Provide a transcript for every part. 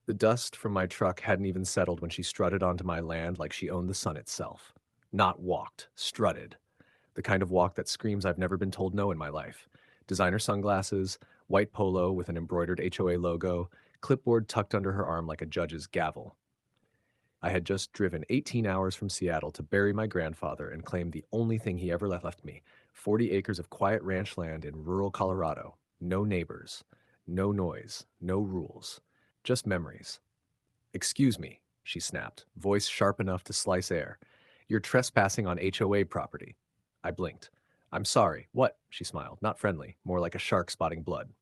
The dust from my truck hadn't even settled when she strutted onto my land like she owned the sun itself. Not walked, strutted. The kind of walk that screams I've never been told no in my life. Designer sunglasses, white polo with an embroidered HOA logo, clipboard tucked under her arm like a judge's gavel. I had just driven 18 hours from Seattle to bury my grandfather and claim the only thing he ever left me, 40 acres of quiet ranch land in rural Colorado. No neighbors, no noise, no rules, just memories. "Excuse me," she snapped, voice sharp enough to slice air. "You're trespassing on HOA property." I blinked. "I'm sorry. What?" She smiled, not friendly, more like a shark spotting blood.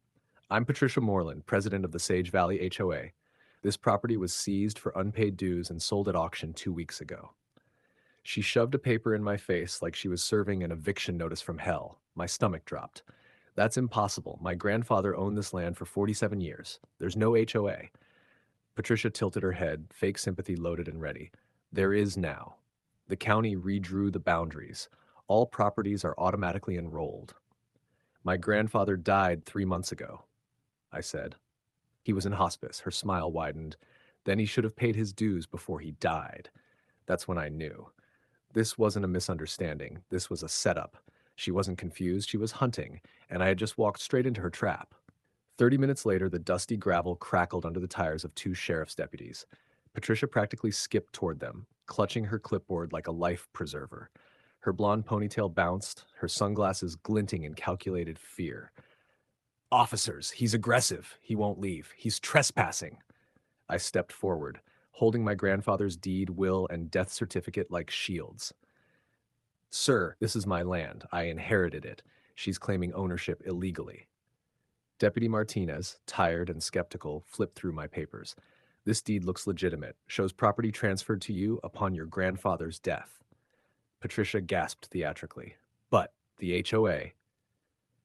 "I'm Patricia Morland, president of the Sage Valley HOA. This property was seized for unpaid dues and sold at auction 2 weeks ago." She shoved a paper in my face like she was serving an eviction notice from hell. My stomach dropped. "That's impossible. My grandfather owned this land for 47 years. There's no HOA. Patricia tilted her head, fake sympathy loaded and ready. "There is now. The county redrew the boundaries. All properties are automatically enrolled." "My grandfather died 3 months ago," I said. "He was in hospice." Her smile widened. "Then he should have paid his dues before he died." That's when I knew. This wasn't a misunderstanding. This was a setup. She wasn't confused. She was hunting, and I had just walked straight into her trap. 30 minutes later, the dusty gravel crackled under the tires of two sheriff's deputies. Patricia practically skipped toward them, clutching her clipboard like a life preserver. Her blonde ponytail bounced, her sunglasses glinting in calculated fear. "Officers, he's aggressive. He won't leave. He's trespassing." I stepped forward, holding my grandfather's deed, will, and death certificate like shields. "Sir, this is my land. I inherited it. She's claiming ownership illegally." Deputy Martinez, tired and skeptical, flipped through my papers. "This deed looks legitimate. Shows property transferred to you upon your grandfather's death." Patricia gasped theatrically. "But the HOA."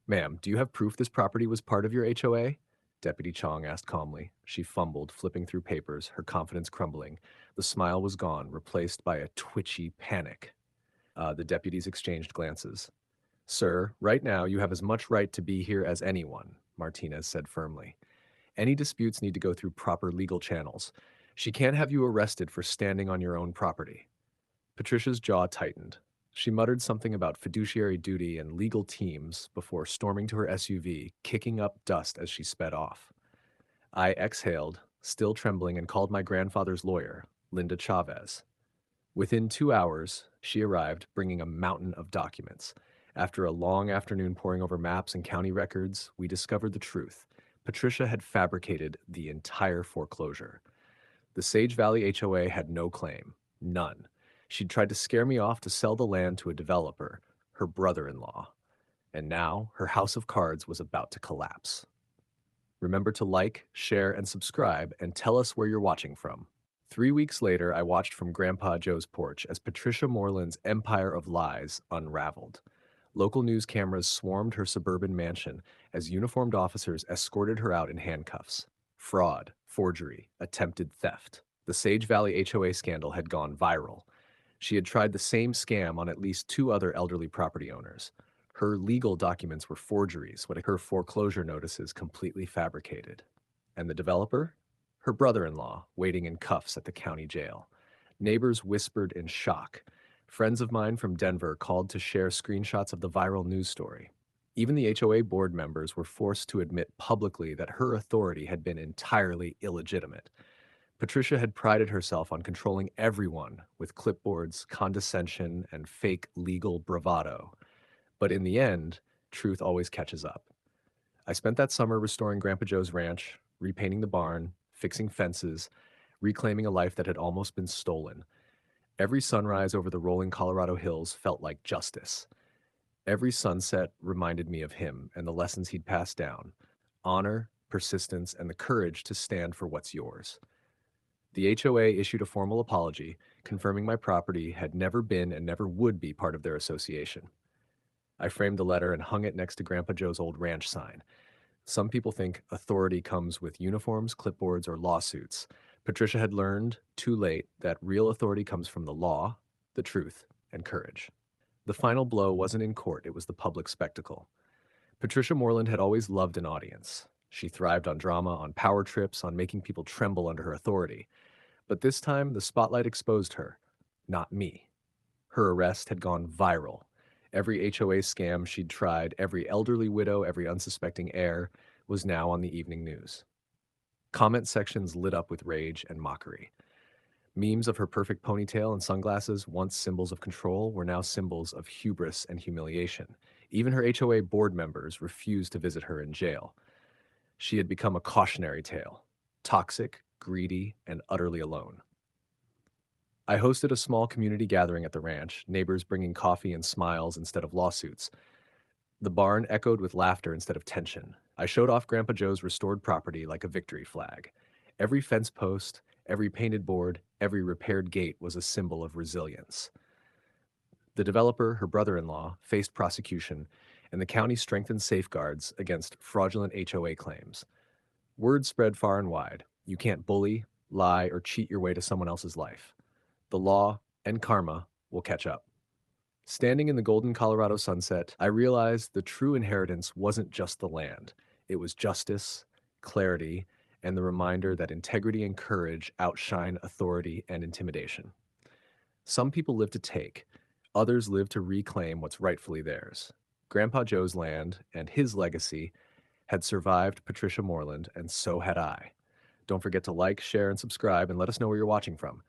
"Ma'am, do you have proof this property was part of your HOA?" Deputy Chong asked calmly. She fumbled, flipping through papers, her confidence crumbling. The smile was gone, replaced by a twitchy panic. The deputies exchanged glances. "Sir, right now you have as much right to be here as anyone," Martinez said firmly. "Any disputes need to go through proper legal channels. She can't have you arrested for standing on your own property." Patricia's jaw tightened. She muttered something about fiduciary duty and legal teams before storming to her SUV, kicking up dust as she sped off. I exhaled, still trembling, and called my grandfather's lawyer, Linda Chavez. Within 2 hours, she arrived, bringing a mountain of documents. After a long afternoon poring over maps and county records, we discovered the truth. Patricia had fabricated the entire foreclosure. The Sage Valley HOA had no claim. None. She'd tried to scare me off to sell the land to a developer, her brother-in-law. And now, her house of cards was about to collapse. Remember to like, share, and subscribe, and tell us where you're watching from. 3 weeks later, I watched from Grandpa Joe's porch as Patricia Morland's empire of lies unraveled. Local news cameras swarmed her suburban mansion as uniformed officers escorted her out in handcuffs. Fraud, forgery, attempted theft. The Sage Valley HOA scandal had gone viral. She had tried the same scam on at least two other elderly property owners. Her legal documents were forgeries, what her foreclosure notices completely fabricated. And the developer? Her brother-in-law, waiting in cuffs at the county jail. Neighbors whispered in shock. Friends of mine from Denver called to share screenshots of the viral news story. Even the HOA board members were forced to admit publicly that her authority had been entirely illegitimate. Patricia had prided herself on controlling everyone with clipboards, condescension, and fake legal bravado. But in the end, truth always catches up. I spent that summer restoring Grandpa Joe's ranch, repainting the barn, fixing fences, reclaiming a life that had almost been stolen. Every sunrise over the rolling Colorado hills felt like justice. Every sunset reminded me of him and the lessons he'd passed down: honor, persistence, and the courage to stand for what's yours. The HOA issued a formal apology, confirming my property had never been and never would be part of their association. I framed the letter and hung it next to Grandpa Joe's old ranch sign. Some people think authority comes with uniforms, clipboards, or lawsuits. Patricia had learned, too late, that real authority comes from the law, the truth, and courage. The final blow wasn't in court, it was the public spectacle. Patricia Morland had always loved an audience. She thrived on drama, on power trips, on making people tremble under her authority. But this time, the spotlight exposed her, not me. Her arrest had gone viral. Every HOA scam she'd tried, every elderly widow, every unsuspecting heir, was now on the evening news. Comment sections lit up with rage and mockery. Memes of her perfect ponytail and sunglasses, once symbols of control, were now symbols of hubris and humiliation. Even her HOA board members refused to visit her in jail. She had become a cautionary tale, toxic, greedy, and utterly alone. I hosted a small community gathering at the ranch, neighbors bringing coffee and smiles instead of lawsuits. The barn echoed with laughter instead of tension. I showed off Grandpa Joe's restored property like a victory flag. Every fence post, every painted board, every repaired gate was a symbol of resilience. The developer, her brother-in-law, faced prosecution, and the county strengthened safeguards against fraudulent HOA claims. Word spread far and wide. You can't bully, lie, or cheat your way to someone else's life. The law and karma will catch up. Standing in the golden Colorado sunset, I realized the true inheritance wasn't just the land. It was justice, clarity, and the reminder that integrity and courage outshine authority and intimidation. Some people live to take, others live to reclaim what's rightfully theirs. Grandpa Joe's land and his legacy had survived Patricia Morland, and so had I. Don't forget to like, share, and subscribe, and let us know where you're watching from.